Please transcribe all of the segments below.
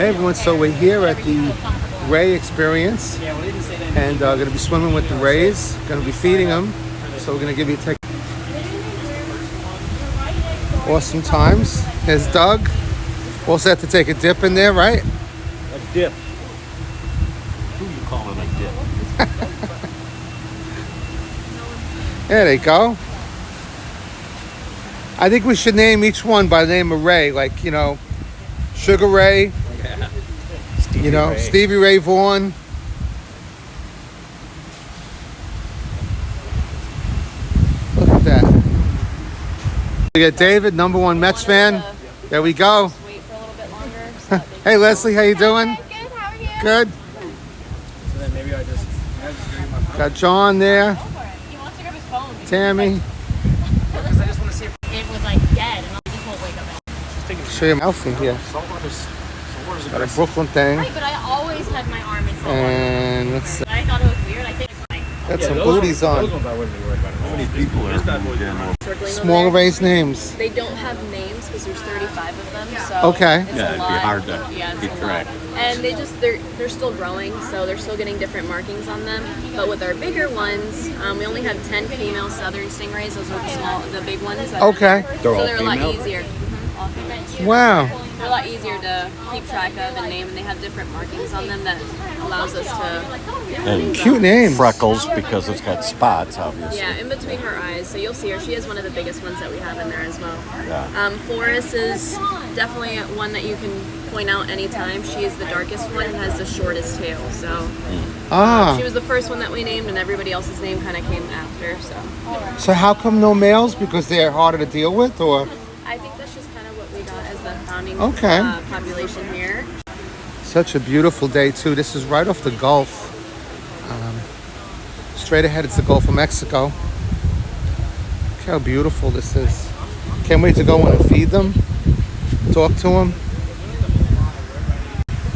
Hey everyone, so we're here at the Ray Experience and going to be swimming with the Rays, going to be feeding them, so we're going to give you a take. Awesome times. Here's Doug. Also have to take a dip in there, right? A dip. Who you calling a dip? There they go. I think we should name each one by the name of Ray, like, you know, Sugar Ray, Yeah. Ray. Stevie Ray Vaughan. Look at that. We got David, #1 Mets fan. There we go. Wait for a little bit longer. So that Hey Leslie, how you doing? Good, how are you? Good. So then maybe I just give you my phone. Got John there. Go for it. He wants to grab his phone. Tammy. Because I just want to see if It was like dead, and I just won't wake up. she's taking Show you my outfit here. saltwater's Got a aggressive. Brooklyn thing. Right, but I always had my arm in saltwater. And let's see. I thought it was weird. I think like Got some those booties ones, on. Those ones I wouldn't be worried about. How many people are moved in? circling Smaller over there. Ray's names. They don't have names because there's 35 of them. So Okay. it's Yeah, a it'd be lot. hard to Yeah, it's keep a track. lot. And they're still growing, so they're still getting different markings on them. But with our bigger ones, we only have 10 female southern stingrays. Those are the big ones. Okay. They're all So they're a lot female? easier. All female. Wow. They're a lot easier to keep track of and name, and they have different markings on them that allows us to. And Cute names. freckles because it's got spots, obviously. Yeah, in between her eyes. So you'll see her. She is one of the biggest ones that we have in there as well. Yeah. Forrest is definitely one that you can point out anytime. She is the darkest one and has the shortest tail. So Ah. she was the first one that we named, and everybody else's name kind of came after. So how come no males? Because they're harder to deal with, or? I think that's just kind of what we got as the founding Okay. population here. Such a beautiful day too. This is right off the Gulf. Straight ahead, it's the Gulf of Mexico. Look how beautiful this is. Can't wait to go in and feed them, talk to them.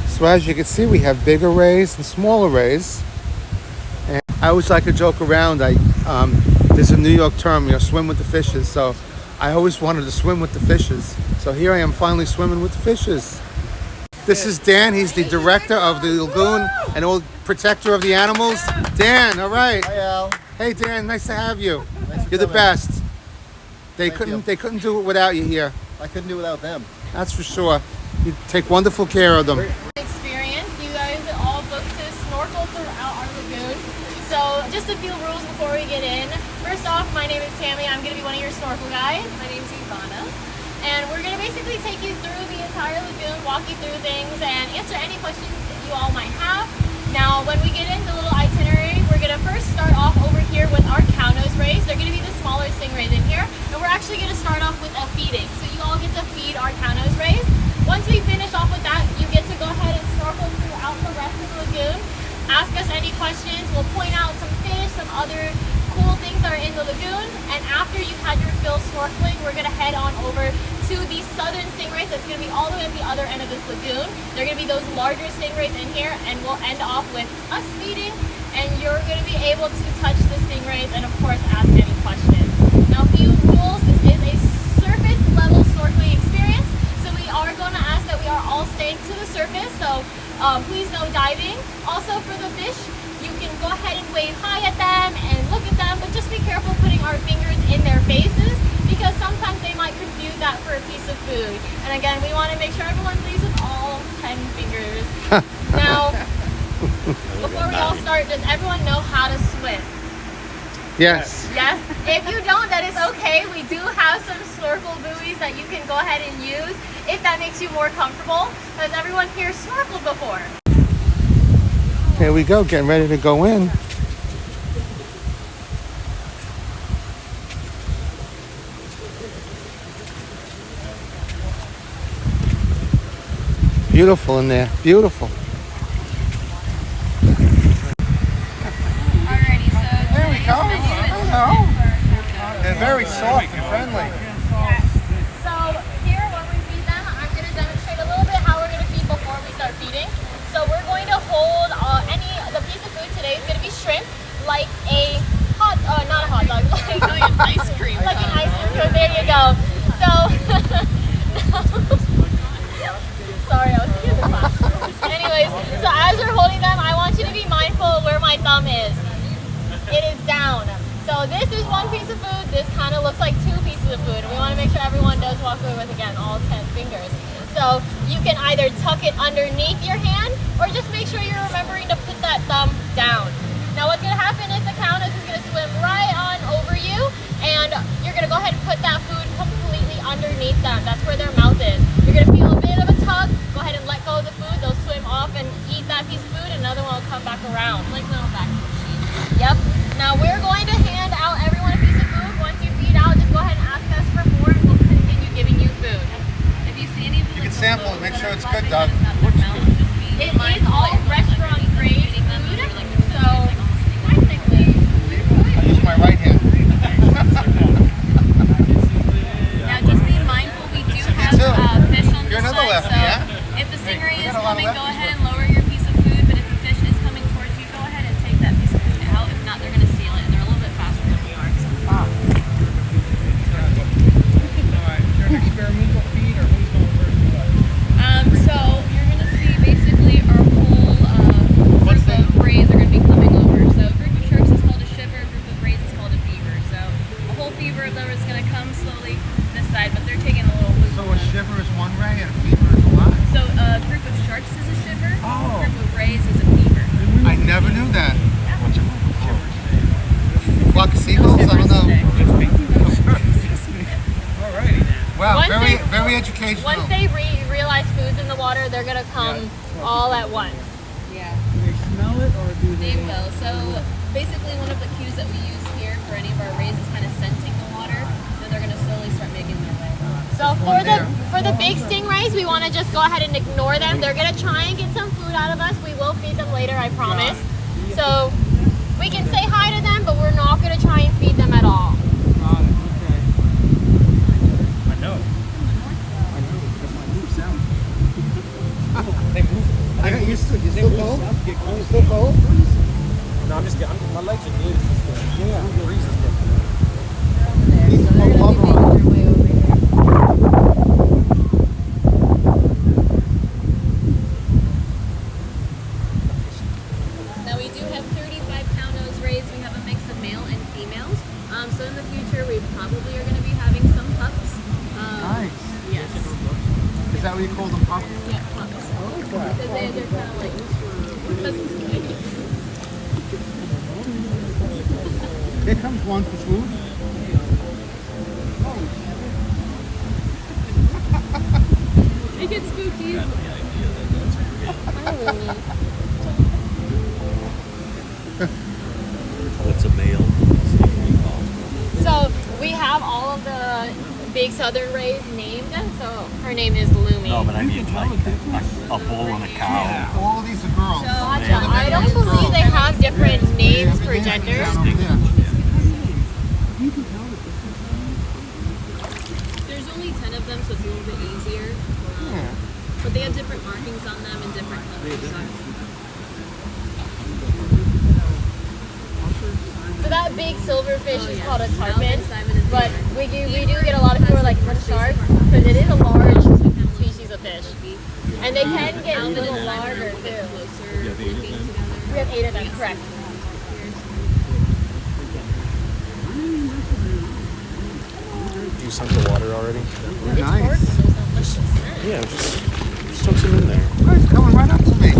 So as you can see, we have bigger rays and smaller rays. And I always like to joke around. There's a New York term, you know, swim with the fishes. So I always wanted to swim with the fishes. So here I am finally swimming with the fishes. This is Dan. He's the director of the lagoon and old protector of the animals. Dan, all right. Hi, Al. Hey Dan, nice to have you. Nice to You're the come in. best. They couldn't do it without you here. I couldn't do without them. That's for sure. You take wonderful care of them. Experience. You guys all booked to snorkel throughout our lagoon. So just a few rules before we get in. First off, my name is Tammy. I'm going to be one of your snorkel guides. My name is Ivana. And we're going to basically take you through the entire lagoon, walk you through things, and answer any questions that you all might have. Now, when we get into the little itinerary, we're going to first start off over here with our cownose rays. They're going to be the smaller stingrays in here. And we're actually going to start off with a feeding. So you all get to feed our cownose rays. Once we finish off with that, you get to go ahead and snorkel throughout the rest of the lagoon. Ask us any questions. We'll point out some fish, some other cool things that are in the lagoon. And after you've had your fill snorkeling, we're going to head on over to the southern stingrays. That's going to be all the way at the other end of this lagoon. They're going to be those larger stingrays in here, and we'll end off with us feeding, and you're going to be able to touch the stingrays and of course ask any questions. Now, a few rules. This is a surface level snorkeling experience, so we are going to ask that we are all staying to the surface, so please no diving. Also for the fish, you can go ahead and wave hi at them and look at them, but just be careful putting our fingers in their faces because sometimes they might confuse that for a piece of food. And again, we want to make sure everyone leaves with all 10 fingers. Now, before we all start, does everyone know how to swim? Yes. Yes? If you don't, that is okay. We do have some snorkel buoys that you can go ahead and use if that makes you more comfortable. Has everyone here snorkeled before? Here we go, getting ready to go in. Beautiful in there, beautiful. Alrighty, so There we go. Hello. They're very soft and friendly. So here, when we feed them, I'm going to demonstrate a little bit how we're going to feed before we start feeding. So we're going to hold the piece of food today is going to be shrimp, like a not a hot dog, like an ice cream. Like an ice cream. So there you go. So, sorry, I was thinking of the class. my thumb is. It is down. So this is one piece of food. This kind of looks like two pieces of food. And we want to make sure everyone does walk away with, again, all 10 fingers. So you can either tuck it underneath your hand or just make sure you're remembering to put that thumb down. Now what's going to happen is the countess is going to swim right on over you, and you're going to go ahead and put that food completely underneath them. That's where their mouth is. You're going to feel a bit of a tug. Go ahead and let go of the food. They'll swim off and eat that piece of food, and another one will come back around. Like little back machines. Yep. Now we're going to hand out everyone a piece of food. Once you feed out, just go ahead and ask us for more, and we'll continue giving you food. If you see any of the, You can sample it, make sure it's good, Doug. It is all restaurant grade food, so technically, I use my right hand. Now just be mindful, we do have fish on You're this another side, lefty, so yeah? if the stingray You is got a lot of coming, go lefties ahead and lower your piece of food, but if the fish is coming towards you, go ahead and take that piece of food out. If not, they're going to steal it, and they're a little bit faster than we are. So. Alright, is there an experimental feed or who's going first to what? So you're going to see basically our whole group of rays are going to be coming over. So a group of sharks is called a shiver, a group of rays is called a fever. So a whole fever of them is going to come slowly this side, but they're taking a little loop. So a shiver is one ray and a fever is a what? So a group of sharks is a shiver, Oh. a group of rays is a fever. I never knew that. Flock of seagulls? I don't know. Alrighty then. Wow, Once very, they- very educational. once they realize food's in the water, they're gonna come all at once. Yeah, Do they smell it or do they will. So basically one of the cues that we use here for any of our rays is kind of scenting the water. Then they're going to slowly start making their way. So for the big stingrays, we want to just go ahead and ignore them. They're gonna try and get some food out of us. We will feed them later, I promise. So we can say hi to them, but we're not gonna try and feed them at all. Got it, okay. I know. I know, because my moves sound. They move. You still cold? I'm getting cold. You still cold? No, I'm just getting, my legs are good. It's just the breeze is different. These are called bubble on. Now we do have 35-pound nose rays. We have a mix of male and females. So in the future, we probably are going to be having some pups. Nice. Yes. Is that what you call them, pups? Yeah, pups. Because they're kind of like Here comes one for food. They get spooked easily. What's a male? So we have all of the big southern rays named. So her name is Lumi. No, but I mean like a bull and a cow. All of these are girls. Gotcha. I don't believe they have different names per gender. Down over there. There's only 10 of them, so it's a little bit easier. Yeah. But they have different markings on them and different colors. So that big silverfish is called a Alvin, tarpon, Simon, and but Peter. we do get a lot of people who are like, it's a shark, because it is a large species of fish. And they can get a Alvin little and Simon are a larger little bit too. closer looking together. We have 8 of them, correct. You sunk the water already? Nice. Yeah, just took some in there. Oh, he's coming right up to me.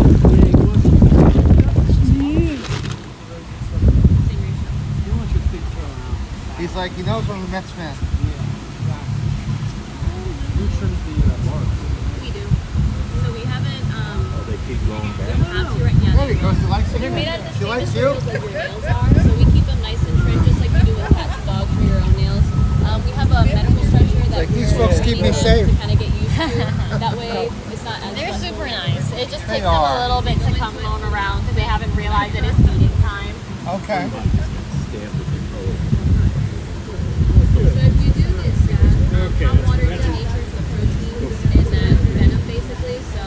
He's like, he knows I'm a Mets fan. Who trims the bark? We do. So we haven't, They keep going we back. don't have to right now. There he goes. He likes it. They're made out of the She same likes you. materials like your nails are, so we keep them nice and trim, just like you do with cats and dogs for your own nails. We have a medical stretcher that Like, these we're folks keep me training safe. to kind of get used to. That way, it's not as They're stressful. super nice. It just They takes them are. a little bit to come on around because they haven't realized it is feeding time. Okay. So if you do get stabbed, hot water denatures the proteins in that venom basically, so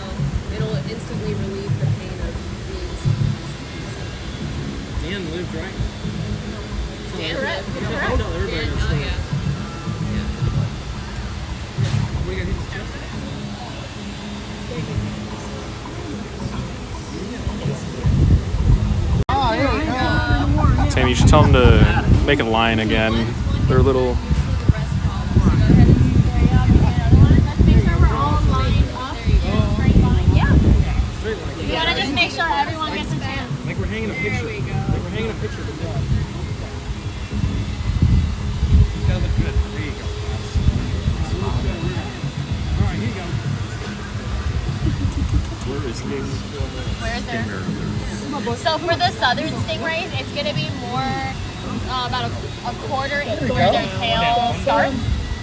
it'll instantly relieve the pain of being stabbed. Dan lived right. Correct. Tell everybody Dan, your oh story. yeah. We got his chest. Oh, yeah. Tammy, you should tell them to make a line again. They're a little. Let's make sure we're all lined up in a straight line. Yeah. We gotta just make sure everyone gets a chance. Like we're hanging a picture. Like we're hanging a picture of the dog. Gotta look good. There you go. Alright, here you go. Where is this? Where is there? So for the southern stingrays, it's gonna be more about a quarter inch where their tail starts.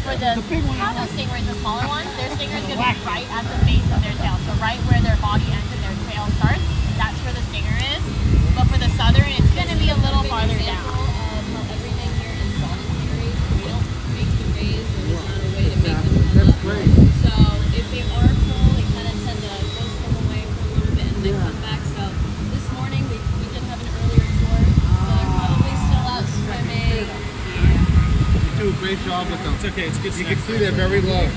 For the Tahoe stingrays, the smaller ones, their stinger is gonna be right at the base of their tail. So right where their body ends and their tail starts, that's where the stinger is. But for the southern, it's gonna be a little farther down. Everything here is voluntary. We don't make the raise. There's not a way to make them come up. So if they are full, they kind of tend to go swim away for a little bit and then come back. So this morning we did have an earlier tour, so they're probably still out swimming. You do a great job with them. It's okay. It's good. You can see they're very loved.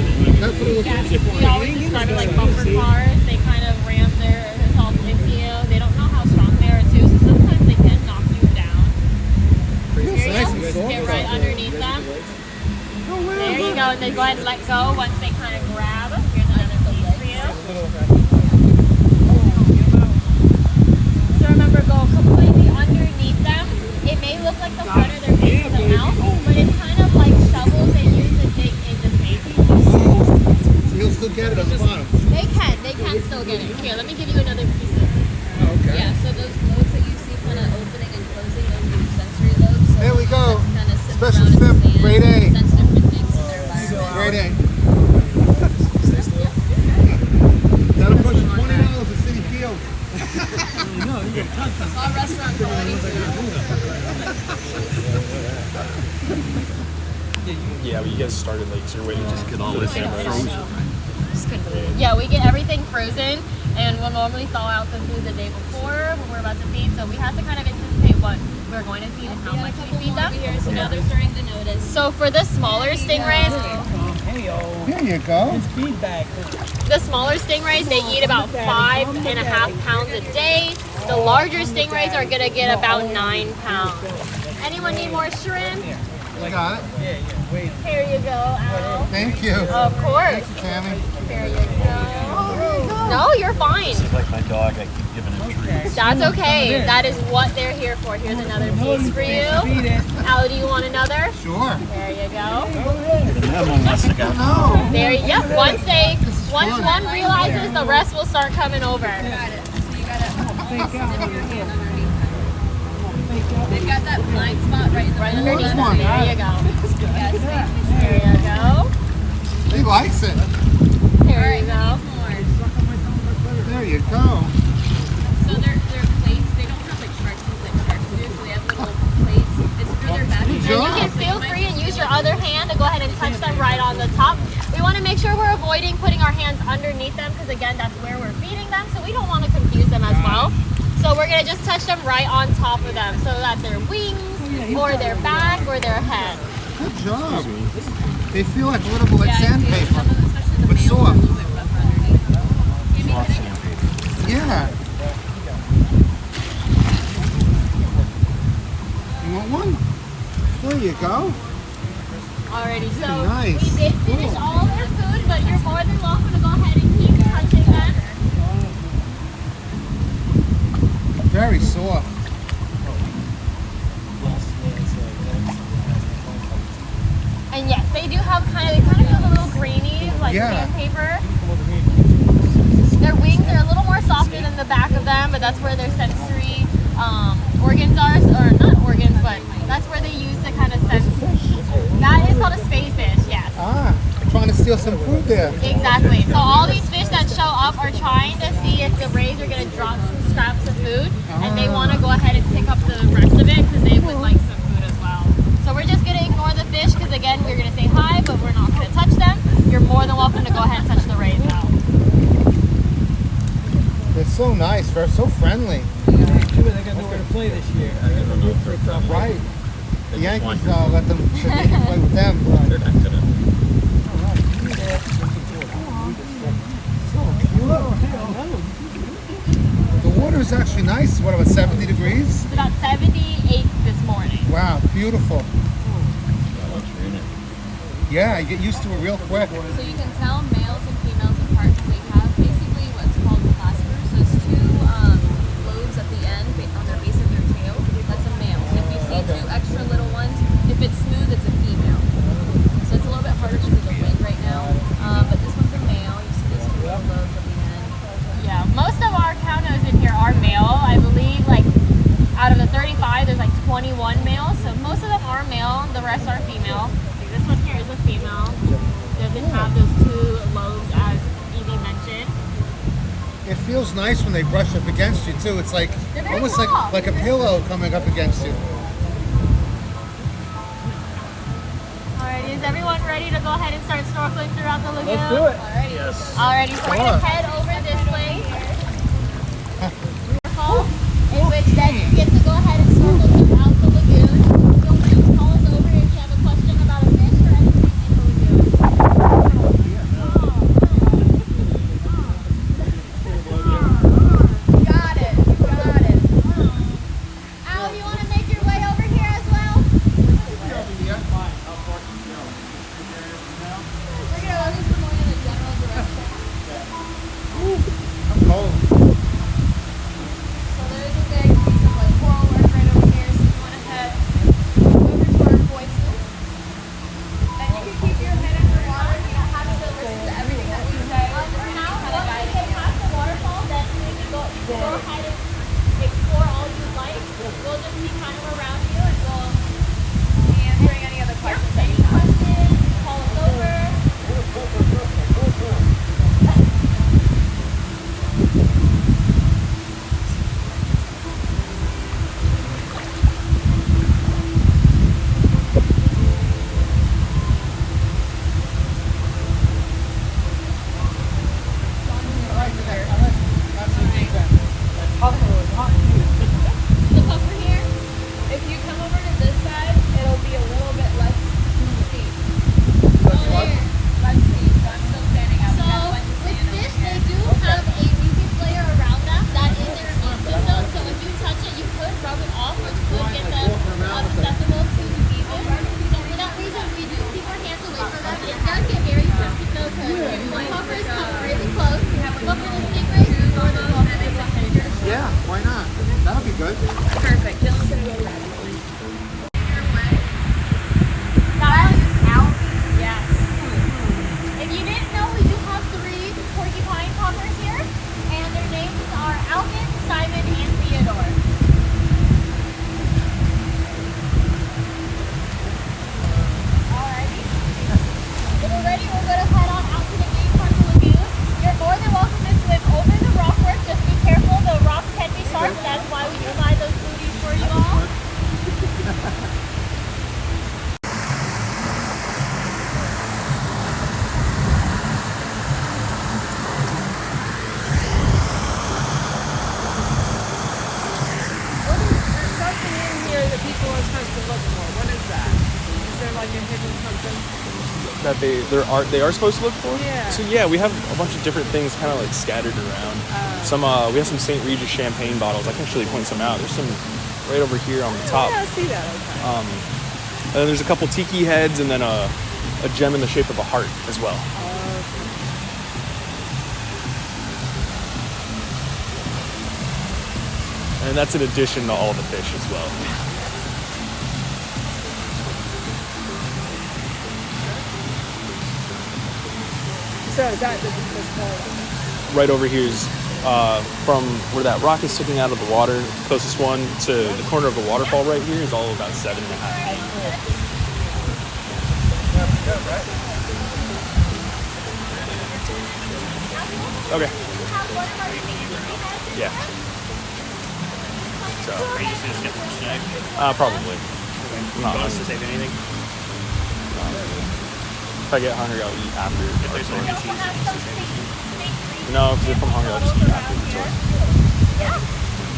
We always describe it like bumper cars. They kind of ram their assault into you. They don't know how strong they are too, so sometimes they can knock you down. Nice. Get right underneath them. There you go, and then go ahead and let go once they kind of grab. Here's another piece for you. So remember, go completely underneath them. It may look like the front of their face is the mouth, but it's kind of like shovels they use to dig into space. You'll still get it on the bottom. They can still get it. Here, let me give you another piece of it. Okay. Yeah, so those lobes that you see kind of opening and closing, those are sensory lobes. So There we go. kind of sit Special around in the tip, sand, grade A. sense different things in their environment. Great A. That'll push $20 at City Field. It's all restaurant quality. Yeah, but you guys started late, so you're waiting. Just get all this frozen. Yeah, we get everything frozen, and we'll normally thaw out the food the day before when we're about to feed. So we have to kind of anticipate what we're going to feed and how much we feed them. Here, so now they're starting to notice. So for the smaller stingrays, Here you go. Feedback. the smaller stingrays, they eat about 5.5 pounds a day. The larger stingrays are gonna get about 9 pounds. Anyone need more shrimp? You got it. Here you go, Al. Thank you. Of course. Tammy. Here you go. No, you're fine. It's like my dog, I keep giving him treats. That's okay. That is what they're here for. Here's another piece for you. Al, do you want another? Sure. There you go. The memo must have got No. There you go. Once one realizes, the rest will start coming over. Got it. So you gotta stick your hand underneath them. They've got that blind spot right in the Right middle. underneath. one? There you go. Yes, There you go. He likes it. Here you go. more. There you go. So their plates, they don't have like shark teeth like sharks do, so they have little plates. It's for their back. Good And you job. can feel free and use your other hand to go ahead and touch them right on the top. We want to make sure we're avoiding putting our hands underneath them because again, that's where we're feeding them, so we don't want to confuse them as well. So we're going to just touch them right on top of them so that their wings or their back or their head. Good job. They feel like a little bit like sandpaper, Especially the but males, soft. a little bit rougher underneath. Give me soft the sandpaper. Yeah. You want one? There you go. Alrighty, so Nice. we did finish all their food, but you're more than welcome to go ahead and keep touching them. Very soft. And yes, they do have they kind of feel a little grainy, like Yeah. sandpaper. Their wings are a little more softer than the back of them, but that's where their sensory organs are, or not organs, but that's where they use to kind of sense. That is called a spade fish, yes. Ah, trying to steal some food there. Exactly. So all these fish that show up are trying to see if the rays are going to drop some scraps of food, and they want to go ahead and pick up the rest of it because they would like some food as well. So we're just going to ignore the fish because again, we're going to say hi, but we're not going to touch them. You're more than welcome to go ahead and touch the rays now. They're so nice. They're so friendly. They got nowhere to play this year. Right. The Yankees let them so they can play with them. But They're not gonna. weather's actually nice. What, about 70 degrees? It's about 78 this morning. Wow, beautiful. Once you're in it. Yeah, you get used to it real quick. So you can tell males and females apart because they have basically what's called claspers. So it's two lobes at the end on their base of their tail. That's a male. So if you see two extra little ones, if it's smooth, it's a female. So it's a little bit harder because of the wind right now. But this one's a male. You see those two little lobes at the end. Yeah, most of our cows in here are male. I believe like out of the 35, there's like 21 males. So most of them are male. The rest are female. Like this one here is a female. Doesn't have those two lobes as Evie mentioned. It feels nice when they brush up against you too. It's like They're very almost soft. like a pillow coming up against you. Alrighty, is everyone ready to go ahead and start snorkeling throughout the lagoon? Let's do it. Yes. Alrighty, so we're Come gonna on. head over this way. In which then you get to go ahead and snorkel throughout the lagoon. Feel free to call us over if you have a question about a fish or anything in the lagoon. Got it. Al, you want to make your way over here as well? We're gonna at least going in a general direction. I'm cold. So there is a big piece of like coral work right over here. So you want to head over to our voices, and you can keep your head underwater. You don't have to listen to everything that we say. Just For kind now, of once we guide get you. past the waterfall, then you can go ahead and explore all you like. We'll just be kind of around you and we'll Be answering any other questions that any you have. questions, call us over. The puffer here, if you come over to this side, it'll be a little bit less steep. Less steep. So I'm still standing up. So with fish, they do have a mucus layer around them. That is their immune system. So if you touch it, you could rub it off, which could get them susceptible to diseases. So for that reason, we do keep our hands away from them. It does get very tempting though, because the puffers come really close. But for the stingrays, you're more than welcome to touch it. Yeah, why not? That'll be good. Perfect. Dylan's gonna go grab it. That is algae. Yes. If you didn't know, we do have 3 porcupine puffers here, and their names are Alvin, Simon, and Theodore. Alrighty. When we're ready, we're going to head on out to the main part of the lagoon. You're more than welcome to swim over the rockwork. Just be careful, the rocks can be sharp. That's why we provide those booties for you all. There's something in here that people are supposed to look for. What is that? Is there like a hidden something? That they are supposed to look for. Yeah. So yeah, we have a bunch of different things kind of like scattered around. Some we have some St Regis champagne bottles. I can actually point some out. There's some right over here on the top. Yeah, I see that. Okay. And then there's a couple tiki heads and then a gem in the shape of a heart as well. And that's in addition to all the fish as well. So is that the small? Right over here is from where that rock is sticking out of the water, closest one to the corner of the waterfall right here is all about 7.5 feet. Okay. Yeah. So, Are you just gonna get one snack? probably. Not Want us hungry. to save anything? If I get hungry, I'll eat after. If there's mac and cheese, you need to save anything? No, because if I'm hungry, I'll just eat after the tour.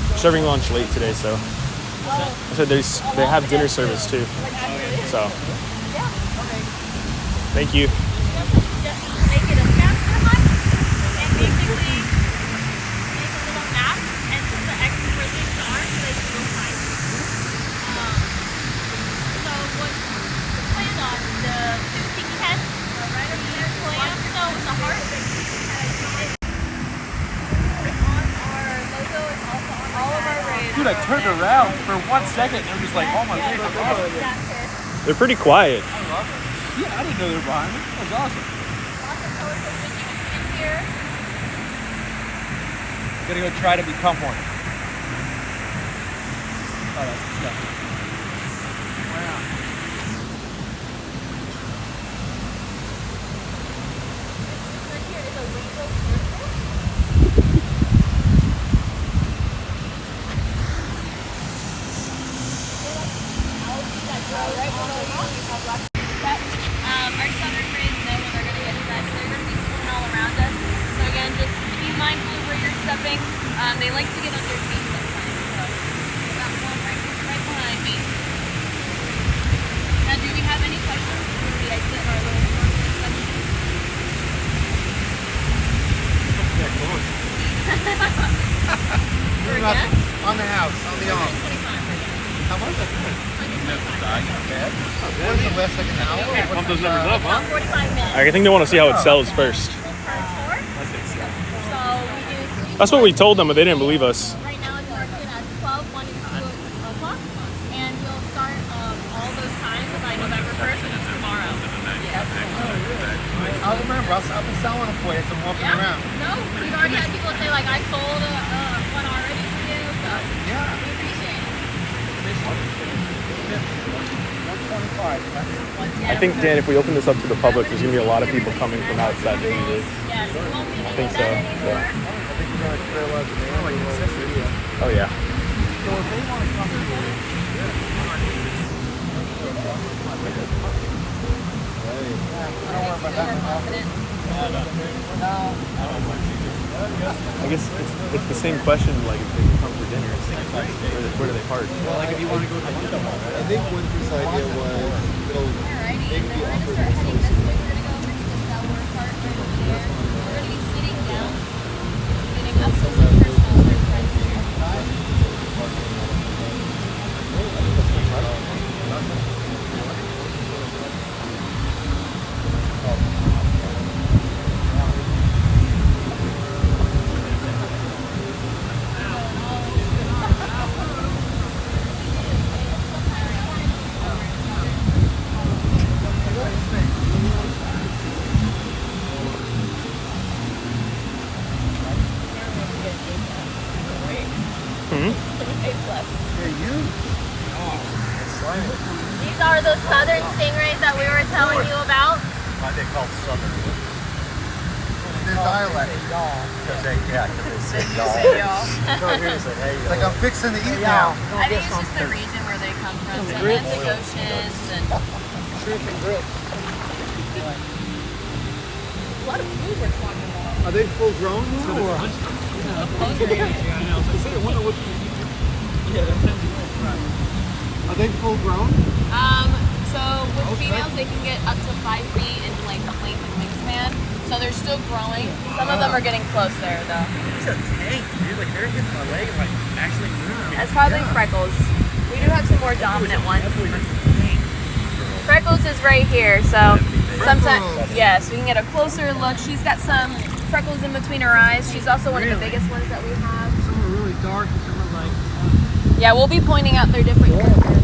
We're serving lunch late today, so. I said they have dinner service too. So. Thank you. Make it a snack for lunch, and basically make a little nap, and the I turned around for 1 second, and I'm just like, oh my god, that's awesome. They're pretty quiet. Yeah, I didn't know they were behind me. That was awesome. Gotta go try to become one. Oh, that's disgusting. Wow. Our southern rays know when they're going to get set, so they're going to be swimming all around us. So again, just be mindful of where you're stepping. They like to get on their feet sometimes. So we got one right behind me. Now, do we have any questions before we exit our little snorkeling section? For a guest? On the house, on the arm. 25. How much? What is the last like an hour? Pump those numbers up, huh? 45 minutes. I think they want to see how it sells first. So we do That's what we told them, but they didn't believe us. right now it's marketed as 12, 1 and 2 o'clock. And we'll start all those times by November 1st, which is tomorrow. I'll remember. I've been selling them for you as I'm walking around. No, we've already had people say like I sold one already for you, so Yeah. we appreciate it. 125. I think, Dan, if we open this up to the public, there's going to be a lot of people coming from outside to do this. Yes, we won't be I think so. doing that anymore. Yeah. I think we're gonna trail out the man. Oh, yeah. So if they want to come in, I don't worry about that. I guess it's the same question, like, if they come for dinner. Where do they park? Well, like if you want to go to the I think Winter's idea was Alrighty, maybe we're the going to upper start heading this way. We're going to go over to the shower part right over there. We're going to be sitting down, getting up close and personal with our friends here. These are those southern stingrays that we were telling you about. Why they called Southern? their dialect. Because they say y'all. It's like I'm fixing to eat now. I think it's just the region where they come from. So Atlantic Oceans and Shrimp and grits. a lot of food we're talking about. Are they full grown? Or? Are they full grown? So with females, they can get up to 5 feet in like length and wingspan. So they're still growing. Some of them are getting close there though. It's a tank, dude. Like they're hitting my leg and like actually moving. That's probably Freckles. We do have some more dominant ones. Freckles is right here, so sometimes, yes, we can get a closer look. She's got some freckles in between her eyes. She's also one of the biggest ones that we have. Some are really dark and some are like. Yeah, we'll be pointing out their different characteristics.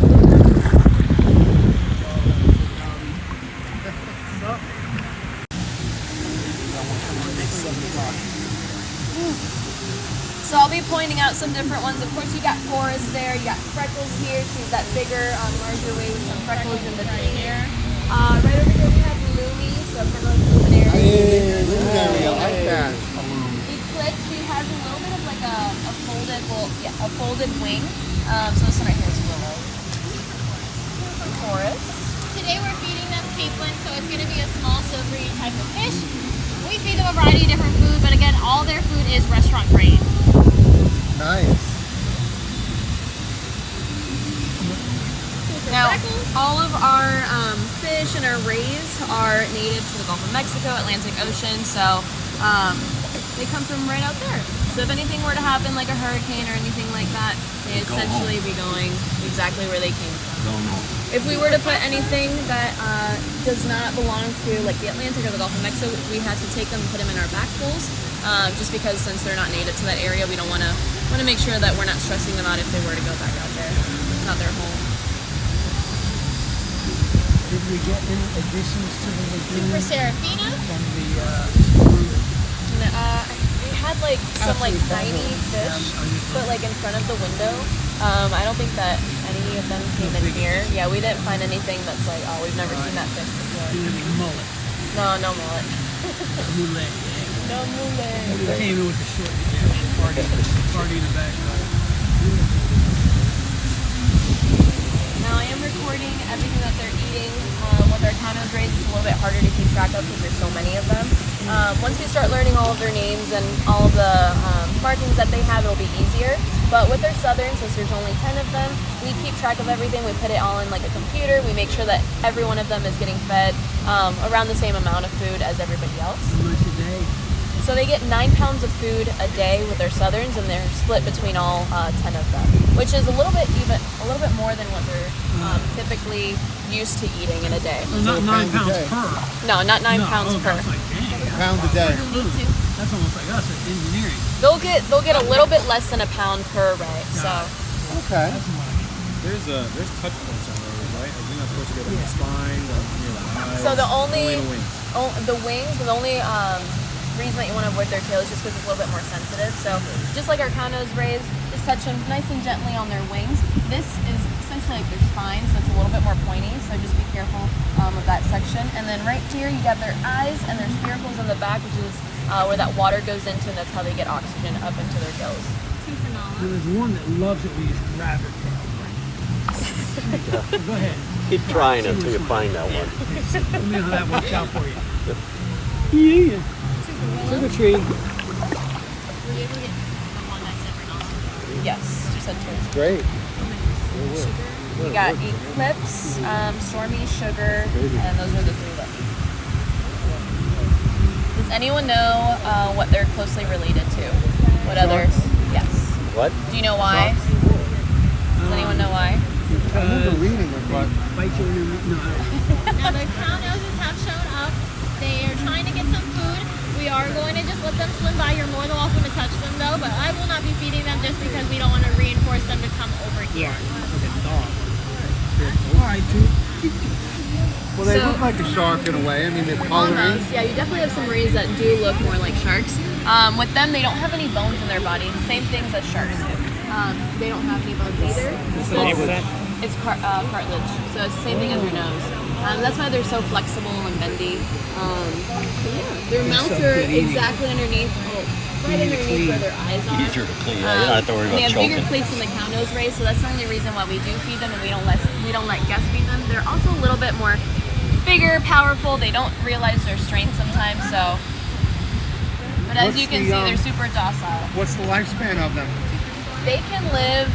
So I'll be pointing out some different ones. Of course, you got Forrest there. You got Freckles here. She's that bigger, larger way with some freckles in between here. Right over here we have Lumi, so kind of like luminary. Hey, luminary, I like that. Eclipse, she has a little bit of like a folded, a folded wing. So this one right here is Willow. Forrest. Today we're feeding them capelin, so it's going to be a small silvery type of fish. We feed them a variety of different food, but again, all their food is restaurant grade. Nice. Now, all of our fish and our rays are native to the Gulf of Mexico, Atlantic Ocean, so they come from right out there. So if anything were to happen, like a hurricane or anything like that, they'd essentially be going exactly where they came from. If we were to put anything that does not belong to like the Atlantic or the Gulf of Mexico, we had to take them and put them in our back pools. just because since they're not native to that area, we don't want to make sure that we're not stressing them out if they were to go back out there. It's not their home. Did we get any additions to the lagoon For Serafina? from the cruise? It had like some like tiny fish, but like in front of the window. I don't think that any of them came in here. Yeah, we didn't find anything that's like, oh, we've never seen that fish before. Didn't have any mullet. No mullet. Mullet. No mullet. They came in with the short party in the background. Now I am recording everything that they're eating. With our counter rays, it's a little bit harder to keep track of because there's so many of them. Once we start learning all of their names and all of the markings that they have, it'll be easier. But with our southern, since there's only 10 of them, we keep track of everything. We put it all in like a computer. We make sure that every one of them is getting fed around the same amount of food as everybody else. How much a day? So they get 9 pounds of food a day with their southerns, and they're split between all 10 of them, which is a little bit more than what they're typically used to eating in a day. So not 9 pounds day. per. No, not 9 pounds per. That's like, dang. Pound a day. That's almost like us at engineering. They'll get a little bit less than a pound per array. So Okay. There's touch points on those, right? Like you're not supposed to get on the spine, near the eyes. so the only the wings. the wings, the only reason that you want to avoid their tail is just because it's a little bit more sensitive. So just like our cow nose rays, just touch them nice and gently on their wings. This is essentially like their spine, so it's a little bit more pointy. So just be careful of that section. And then right here you got their eyes and their spiracles in the back, which is where that water goes into, and that's how they get oxygen up into their gills. There's one that loves it when you rabbit tail. Go ahead. Keep trying until you find that one. Let me know how that works out for you. Yeah. Trick or treat. Yes, just said two. Great. We got Eclipse, Stormy, Sugar, and those are the 3 left. Does anyone know what they're closely related to? What others? Yes. What? Do you know why? Does anyone know why? I remember reading it, but Bite you in the no. Now the cow noses have shown up. They are trying to get some food. We are going to just let them swim by. You're more than welcome to touch them though, but I will not be feeding them just because we don't want to reinforce them to come over here. All right, well, they So- look like a shark in a way. I mean, they're coloring. Almost. Yeah, you definitely have some rays that do look more like sharks. With them, they don't have any bones in their body. Same things as sharks do. They don't have any bones either. What's the name of that? It's cartilage, so it's the same thing as your nose. That's why they're so flexible and bendy. Their mouths are exactly underneath, right underneath where their eyes are. Easier to clean. You don't have to worry They about have bigger choking. plates than the cow nose rays, so that's the only reason why we do feed them and we don't let guests feed them. They're also a little bit more bigger, powerful. They don't realize their strength sometimes, so. But as What's you can the, see, they're super docile. What's the lifespan of them? They can live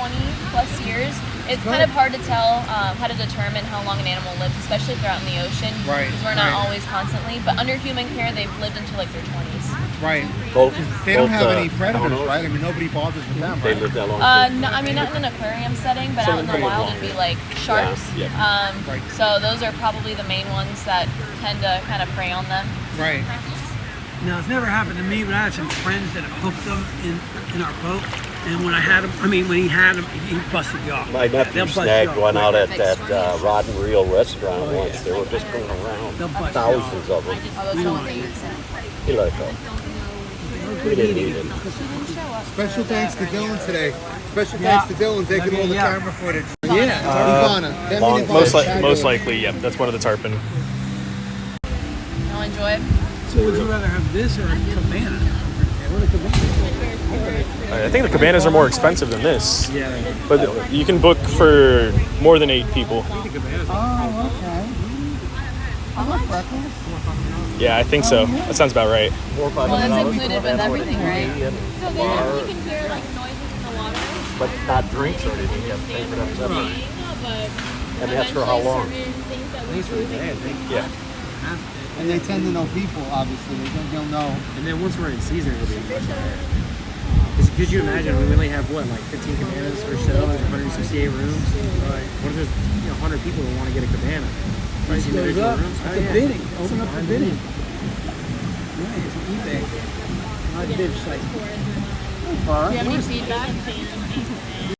20 plus years. It's kind of hard to tell how to determine how long an animal lives, especially if they're out in the ocean. Right, Because we're not right. always constantly. But under human care, they've lived until like their 20s. Right. Both, They don't both, have any predators, owners, right? I mean, nobody bothers with them, They right? live that long. No, I mean not in an aquarium setting, but out in the Something wild pretty it'd be like sharks. Yeah, Right. So those are probably the main ones that tend to kind of prey on them. Right. Now, it's never happened to me, but I had some friends that have hooked them in our boat. And when when he had them, he busted you off. My They'll nephew bust you snagged off one quick. out at that Rod and Reel restaurant once. They were just going around. They'll bust you Thousands of them. Oh, those We are don't the ones that eat you send. He let it go. We didn't eat it. Special thanks to Dylan today. Special thanks to Dylan taking all the Yeah. camera footage. Yeah. Ivana. Devin long- Ivana. Most likely, yep. That's one of the tarpon. I'll enjoy it. So would you rather have this or a cabana? What a cabana? I think the cabanas are more expensive than this. Yeah. But you can book for more than 8 people. Oh, okay. Yeah, I think so. That sounds about right. $400 or $500 Well, that's for included a with banquet everything, and right? tea and So they bar, you can hear like noises in the water. but not drinks or anything. You have to pay for that separate. But And that's for how long? certain things that we do. Yeah. And they tend to know people, obviously. They'll know. And then once we're in season, it'll be much higher. Could you imagine we only have what, like 15 cabanas or so, there's 168 rooms? Right. What if there's 100 people who want to get a cabana? Price These goes individual up. rooms? It's Oh, a yeah. bidding. Open up for bidding. Nice. eBay. on div site. Do you have any feedback?